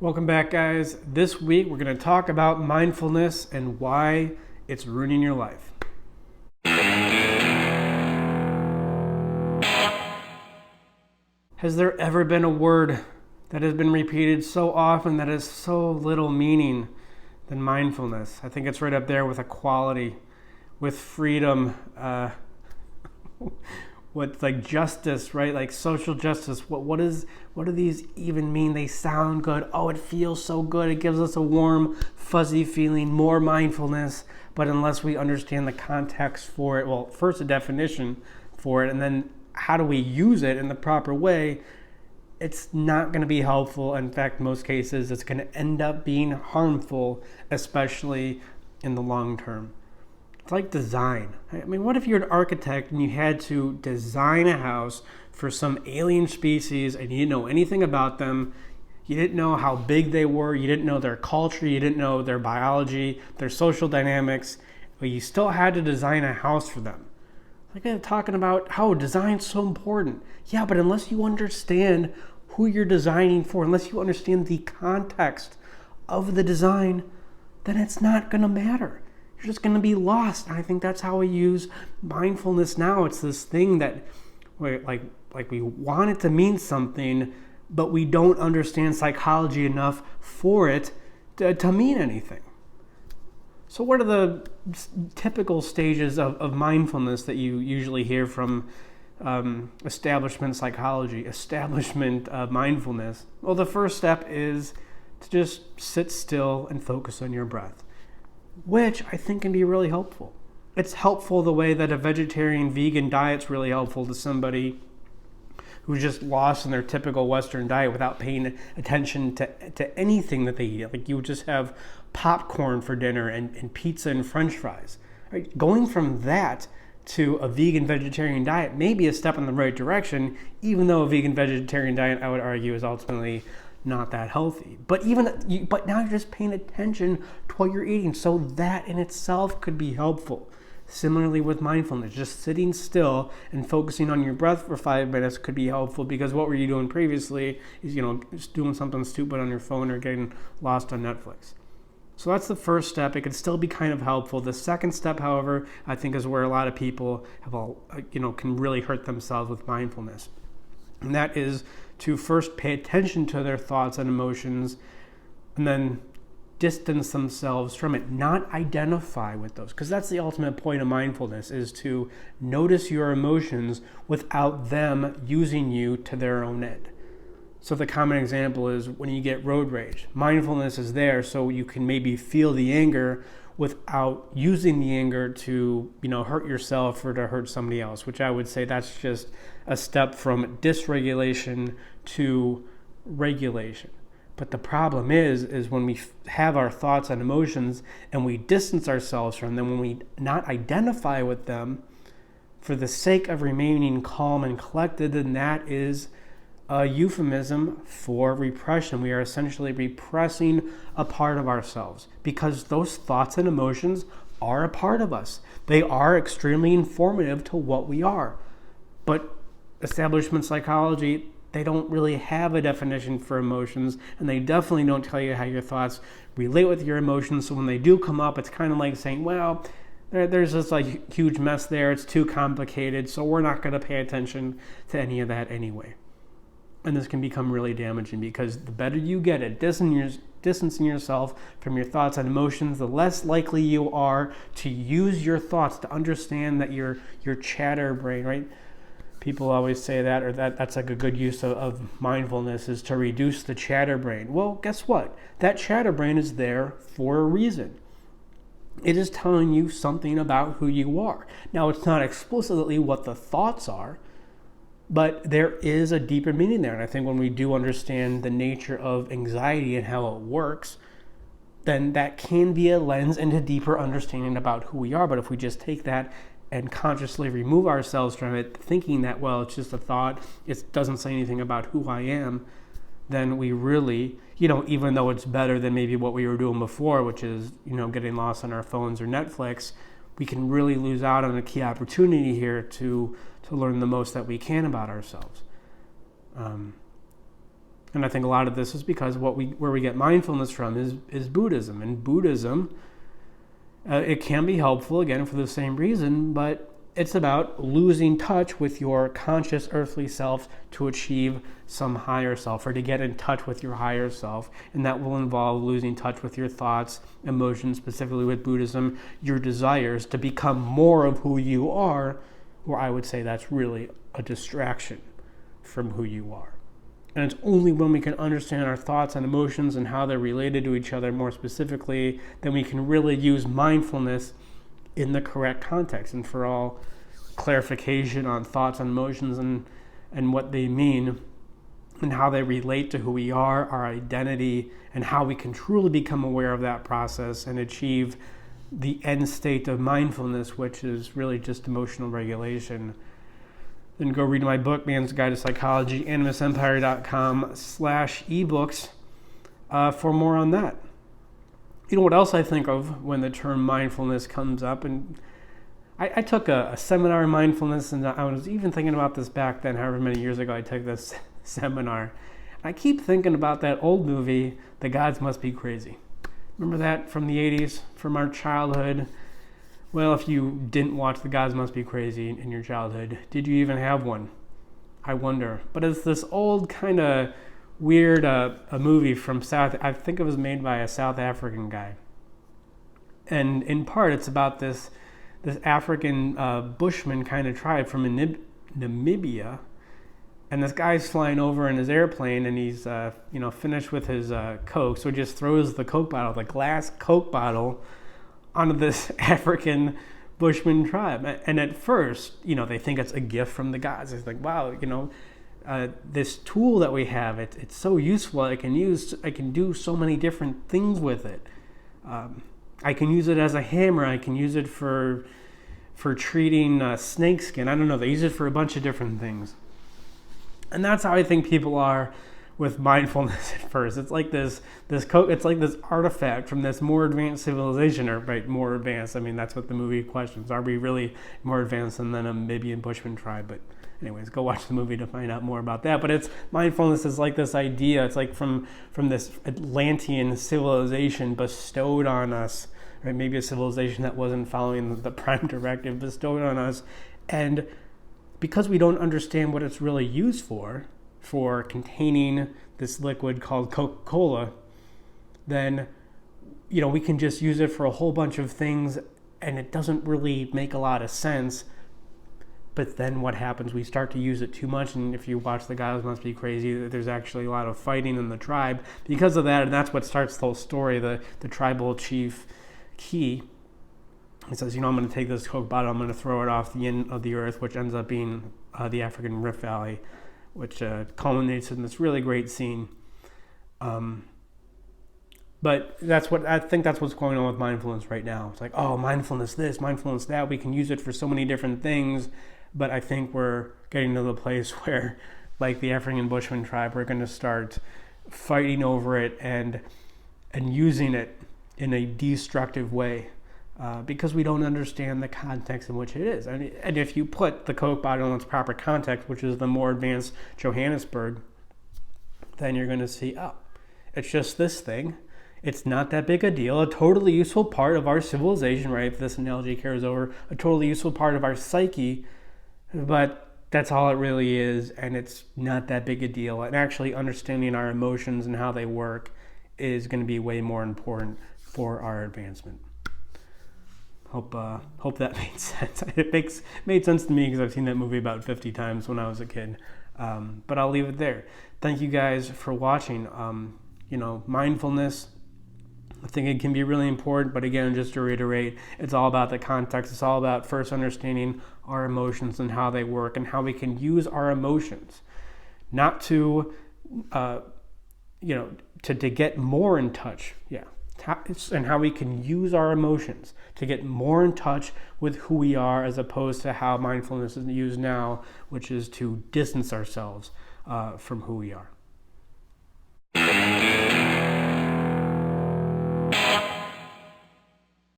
Welcome back, guys. This week we're going to talk about mindfulness and why it's ruining your life. Has there ever been a word that has been repeated so often that has so little meaning than mindfulness? I think it's right up there with equality, with freedom, with like justice, right? Like social justice. What do these even mean? They sound good. Oh, it feels so good. It gives us a warm, fuzzy feeling, more mindfulness. But unless we understand the context for it, well, first a definition for it, and then how do we use it in the proper way, it's not going to be helpful. In fact, most cases, it's going to end up being harmful, especially in the long term. It's like design. I mean, what if you're an architect and you had to design a house for some alien species and you didn't know anything about them? You didn't know how big they were. You didn't know their culture. You didn't know their biology, their social dynamics. But you still had to design a house for them. Like I'm talking about how design's so important. Yeah, but unless you understand who you're designing for, unless you understand the context of the design, then it's not going to matter. You're just going to be lost. And I think that's how we use mindfulness now. It's this thing that we want it to mean something, but we don't understand psychology enough for it to mean anything. So what are the typical stages of mindfulness that you usually hear from establishment psychology, establishment of mindfulness? Well, the first step is to just sit still and focus on your breath, which I think can be really helpful. It's helpful the way that a vegetarian vegan diet's really helpful to somebody who's just lost in their typical Western diet without paying attention to anything that they eat. Like you would just have popcorn for dinner and pizza and French fries. Right? Going from that to a vegan vegetarian diet may be a step in the right direction, even though a vegan vegetarian diet, I would argue, is ultimately not that healthy. But now you're just paying attention to what you're eating, so that in itself could be helpful. Similarly with mindfulness, just sitting still and focusing on your breath for 5 minutes could be helpful, because what were you doing previously is, just doing something stupid on your phone or getting lost on Netflix. So that's the first step. It could still be kind of helpful. The second step, however, I think is where a lot of people can really hurt themselves with mindfulness. And that is to first pay attention to their thoughts and emotions and then distance themselves from it, not identify with those. Because that's the ultimate point of mindfulness, is to notice your emotions without them using you to their own end. So the common example is when you get road rage. Mindfulness is there so you can maybe feel the anger without using the anger to, hurt yourself or to hurt somebody else, which I would say that's just a step from dysregulation to regulation. But the problem is when we have our thoughts and emotions and we distance ourselves from them, when we not identify with them for the sake of remaining calm and collected, then that is a euphemism for repression. We are essentially repressing a part of ourselves because those thoughts and emotions are a part of us. They are extremely informative to what we are. But establishment psychology, they don't really have a definition for emotions, and they definitely don't tell you how your thoughts relate with your emotions. So when they do come up, it's kind of like saying, well, there's this like huge mess there. It's too complicated, so we're not going to pay attention to any of that anyway. And this can become really damaging, because the better you get at distancing yourself from your thoughts and emotions, the less likely you are to use your thoughts, to understand that your chatter brain, right? People always say that, or that's like a good use of mindfulness, is to reduce the chatter brain. Well, guess what? That chatter brain is there for a reason. It is telling you something about who you are. Now, it's not explicitly what the thoughts are, but there is a deeper meaning there. And I think when we do understand the nature of anxiety and how it works, then that can be a lens into deeper understanding about who we are. But if we just take that and consciously remove ourselves from it, thinking that, well, it's just a thought, it doesn't say anything about who I am, then we really, even though it's better than maybe what we were doing before, which is, getting lost on our phones or Netflix, we can really lose out on a key opportunity here to learn the most that we can about ourselves. And I think a lot of this is because where we get mindfulness from is Buddhism. And Buddhism, it can be helpful, again, for the same reason, but it's about losing touch with your conscious earthly self to achieve some higher self, or to get in touch with your higher self. And that will involve losing touch with your thoughts, emotions, specifically with Buddhism, your desires to become more of who you are, where I would say that's really a distraction from who you are. And it's only when we can understand our thoughts and emotions and how they're related to each other more specifically, that we can really use mindfulness in the correct context. And for all clarification on thoughts and emotions and what they mean and how they relate to who we are, our identity, and how we can truly become aware of that process and achieve the end state of mindfulness, which is really just emotional regulation, then go read my book, Man's Guide to Psychology, animusempire.com/ebooks for more on that. You know what else I think of when the term mindfulness comes up? And I took a seminar in mindfulness, and I was even thinking about this back then, however many years ago I took this seminar. I keep thinking about that old movie, The Gods Must Be Crazy. Remember that from the 80s, from our childhood? Well, if you didn't watch The Gods Must Be Crazy in your childhood, did you even have one? I wonder. But it's this old kind of weird a movie from I think it was made by a South African guy. And in part, it's about this African bushman kind of tribe from Namibia. And this guy's flying over in his airplane, and he's finished with his Coke, so he just throws the Coke bottle, the glass Coke bottle, onto this African bushman tribe. And at first, they think it's a gift from the gods. It's like, wow, this tool that we have, it's so useful. I can do so many different things with it. I can use it as a hammer. I can use it for treating snake skin. I don't know. They use it for a bunch of different things. And that's how I think people are with mindfulness at first. It's like this artifact from this more advanced civilization, or right, more advanced. I mean, that's what the movie questions. Are we really more advanced than a Namibian bushman tribe? But anyways, go watch the movie to find out more about that. But mindfulness is like this idea. It's like from this Atlantean civilization bestowed on us, right? Maybe a civilization that wasn't following the prime directive bestowed on us. And because we don't understand what it's really used for containing this liquid called Coca-Cola, then we can just use it for a whole bunch of things, and it doesn't really make a lot of sense. But then what happens? We start to use it too much, and if you watch The Gods Must Be Crazy, there's actually a lot of fighting in the tribe because of that, and that's what starts the whole story. The tribal chief, Key, he says, I'm going to take this Coke bottle, I'm going to throw it off the end of the earth, which ends up being the African Rift Valley, which culminates in this really great scene. But I think that's what's going on with mindfulness right now. It's like, oh, mindfulness this, mindfulness that. We can use it for so many different things. But I think we're getting to the place where, like the African Bushman tribe, we're going to start fighting over it and using it in a destructive way. Because we don't understand the context in which it is. And if you put the Coke bottle in its proper context, which is the more advanced Johannesburg, then you're going to see, oh, it's just this thing. It's not that big a deal. A totally useful part of our civilization, right? If this analogy carries over, a totally useful part of our psyche, but that's all it really is, and it's not that big a deal. And actually understanding our emotions and how they work is going to be way more important for our advancement. Hope that made sense. It made sense to me because I've seen that movie about 50 times when I was a kid. But I'll leave it there. Thank you guys for watching. Mindfulness, I think it can be really important. But again, just to reiterate, it's all about the context. It's all about first understanding our emotions and how they work and how we can use our emotions, not to, to get more in touch. Yeah. And how we can use our emotions to get more in touch with who we are, as opposed to how mindfulness is used now, which is to distance ourselves from who we are.